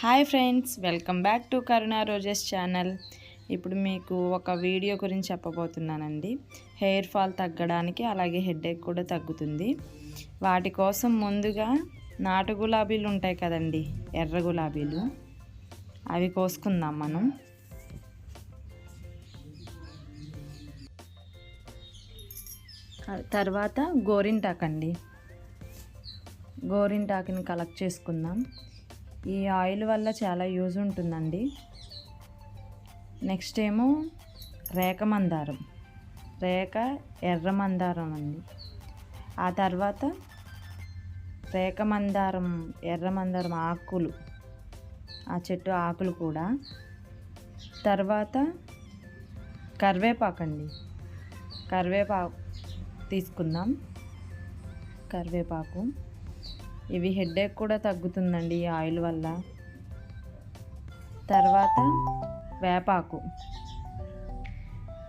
Hi friends, welcome back to Karuna roses channel. ఇప్పుడు మీకు ఒక వీడియో గురించి చెప్పబోతున్నానండి. హెయిర్ ఫాల్ తగ్గడానికి అలాగే హెడేక్ కూడా తగ్గుతుంది. వాటి కోసం ముందుగా నాటు గులాబీలు ఉంటాయి కదండి, ఎర్ర గులాబీలు, అవి కోసుకుందాం మనం. తర్వాత గోరింటాకండి, గోరింటాకుని కలెక్ట్ చేసుకుందాం. ఈ ఆయిల్ వల్ల చాలా యూజ్ ఉంటుందండి. నెక్స్ట్ ఏమో రేఖ మందారం, ఎర్ర మందారం అండి. ఆ తర్వాత రేఖ మందారం, ఎర్ర మందారం ఆకులు, ఆ చెట్టు ఆకులు కూడా. తర్వాత కరివేపాకండి, కరివేపాకు తీసుకుందాం. కరివేపాకు, ఇవి హెడేక్ కూడా తగ్గుతుందండి ఈ ఆయిల్ వల్ల. తర్వాత వేపాకు,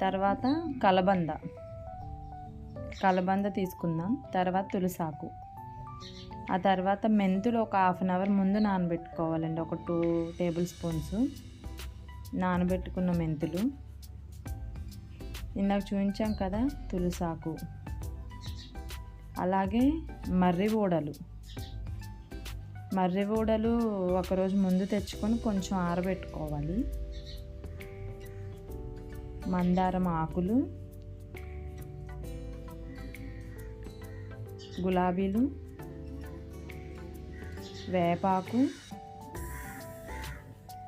తర్వాత కలబంద తీసుకుందాం. తర్వాత తులసాకు. ఆ తర్వాత మెంతులు ఒక 1/2 అవర్ ముందు నానబెట్టుకోవాలండి. ఒక 2 టేబుల్ స్పూన్స్ నానబెట్టుకున్న మెంతులు. ఇందాక చూపించాం కదా తులసాకు. అలాగే మర్రి ఊడలు ఒకరోజు ముందు తెచ్చుకొని కొంచెం ఆరబెట్టుకోవాలి. మందారం ఆకులు, గులాబీలు, వేపాకు,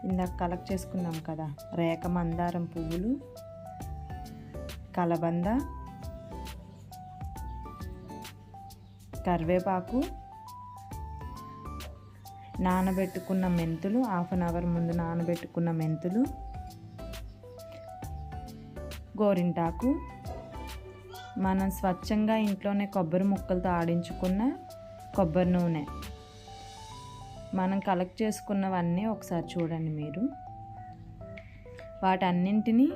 ఇందాక కలెక్ట్ చేసుకున్నాం కదా రేఖ మందారం పువ్వులు, కలబంద, కరివేపాకు, నానబెట్టుకున్న మెంతులు, 1/2 అవర్ ముందు నానబెట్టుకున్న మెంతులు, గోరింటాకు, మనం స్వచ్ఛంగా ఇంట్లోనే కొబ్బరి ముక్కలతో ఆడించుకున్న కొబ్బరి నూనె. మనం కలెక్ట్ చేసుకున్నవన్నీ ఒకసారి చూడండి మీరు. వాటన్నింటినీ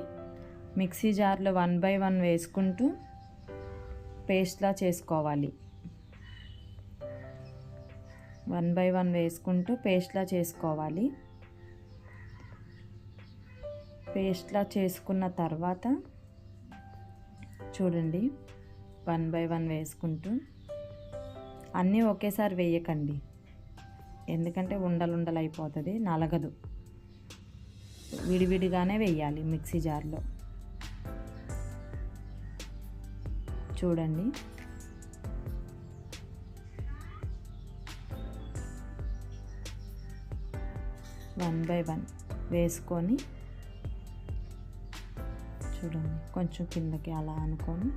మిక్సీ జార్లో 1 by 1 వేసుకుంటూ పేస్ట్లా చేసుకోవాలి. 1 by 1 వేసుకుంటూ పేస్ట్లా చేసుకోవాలి. పేస్ట్లా చేసుకున్న తర్వాత చూడండి, 1 by 1 వేసుకుంటూ, అన్నీ ఒకేసారి వేయకండి, ఎందుకంటే ఉండలు అయిపోతుంది, నలగదు. విడివిడిగానే వేయాలి మిక్సీ జార్లో. చూడండి, వన్ బై వన్ వేసుకొని చూడండి, కొంచెం కిందకి అలా అనుకొని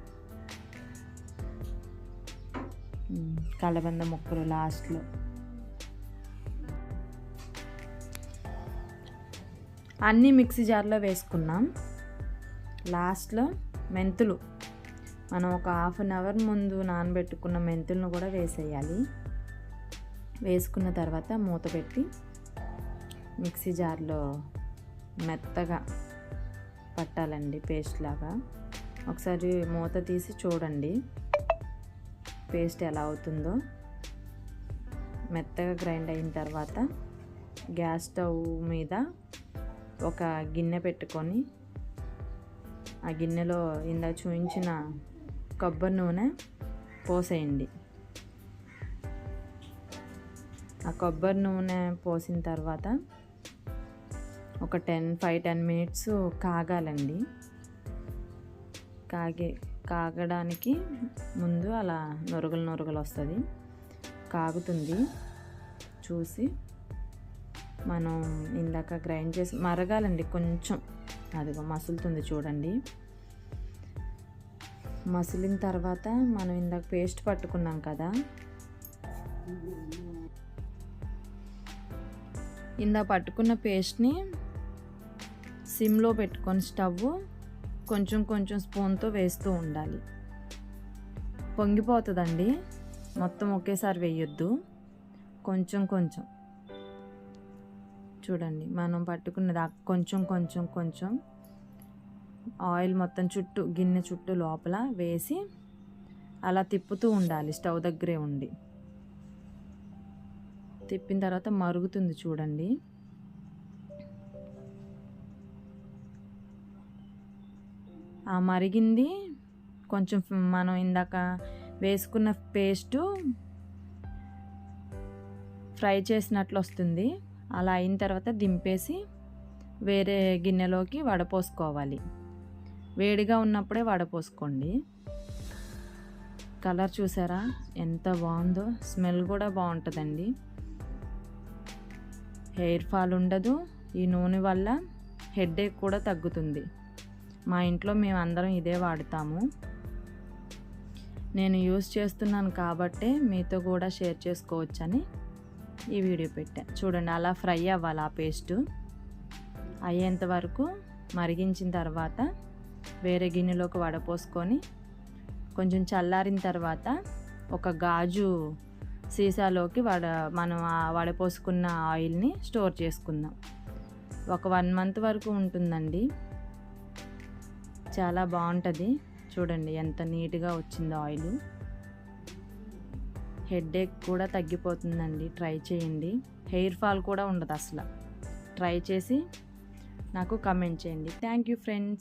కలబంద ముక్కలు లాస్ట్లో. అన్నీ మిక్సీ జార్లో వేసుకున్నాం. లాస్ట్లో మెంతులు, మనం ఒక 1/2 అవర్ ముందు నానబెట్టుకున్న మెంతులను కూడా వేసేయాలి. వేసుకున్న తర్వాత మూత పెట్టి మిక్సీ జార్లో మెత్తగా పట్టాలండి, పేస్ట్ లాగా. ఒకసారి మూత తీసి చూడండి పేస్ట్ ఎలా అవుతుందో. మెత్తగా గ్రైండ్ అయిన తర్వాత గ్యాస్ స్టవ్ మీద ఒక గిన్నె పెట్టుకొని, ఆ గిన్నెలో ఇందాక చూపించిన కొబ్బరి నూనె పోసేయండి. ఆ కొబ్బరి నూనె పోసిన తర్వాత ఒక 5-10 మినిట్స్ కాగాలండి. కాగడానికి ముందు అలా నొరుగులు వస్తుంది, కాగుతుంది. చూసి మనం ఇందాక గ్రైండ్ చేసి మరగాలండి కొంచెం, అదిగో మసులుతుంది చూడండి. మసిలిన తర్వాత మనం ఇందాక పేస్ట్ పట్టుకున్నాం కదా, ఇందాక పట్టుకున్న పేస్ట్ని సిమ్లో పెట్టుకొని స్టవ్ కొంచెం స్పూన్తో వేస్తూ ఉండాలి. పొంగిపోతుందండి, మొత్తం ఒకేసారి వేయొద్దు, కొంచెం చూడండి. మనం పట్టుకున్నది కొంచెం ఆయిల్ మొత్తం గిన్నె చుట్టూ లోపల వేసి అలా తిప్పుతూ ఉండాలి, స్టవ్ దగ్గరే ఉండి. తిప్పిన తర్వాత మరుగుతుంది చూడండి. ఆ మరిగింది కొంచెం మనం ఇందాక వేసుకున్న పేస్టు ఫ్రై చేసినట్లు వస్తుంది. అలా అయిన తర్వాత దింపేసి వేరే గిన్నెలోకి వడపోసుకోవాలి. వేడిగా ఉన్నప్పుడే వడపోసుకోండి. కలర్ చూసారా ఎంత బాగుందో, స్మెల్ కూడా బాగుంటుందండి. హెయిర్ ఫాల్ ఉండదు. ఈ నూనె వల్ల హెడేక్ కూడా తగ్గుతుంది. మా ఇంట్లో మేము అందరం ఇదే వాడతాము. నేను యూస్ చేస్తున్నాను కాబట్టే మీతో కూడా షేర్ చేసుకోవచ్చని ఈ వీడియో పెట్టా. చూడండి అలా ఫ్రై అవ్వాలి. ఆ పేస్టు అయ్యేంత వరకు మరిగించిన తర్వాత వేరే గిన్నెలోకి వడపోసుకొని కొంచెం చల్లారిన తర్వాత ఒక గాజు సీసాలోకి మనం ఆ వడపోసుకున్న ఆయిల్ని స్టోర్ చేసుకుందాం. ఒక 1 month వరకు ఉంటుందండి. చాలా బాగుంటుంది. చూడండి ఎంత నీట్గా వచ్చిందో ఆయిల్. హెడేక్ కూడా తగ్గిపోతుందండి. ట్రై చేయండి. హెయిర్ ఫాల్ కూడా ఉండదు అసలు. ట్రై చేసి నాకు కామెంట్ చేయండి. Thank you friends.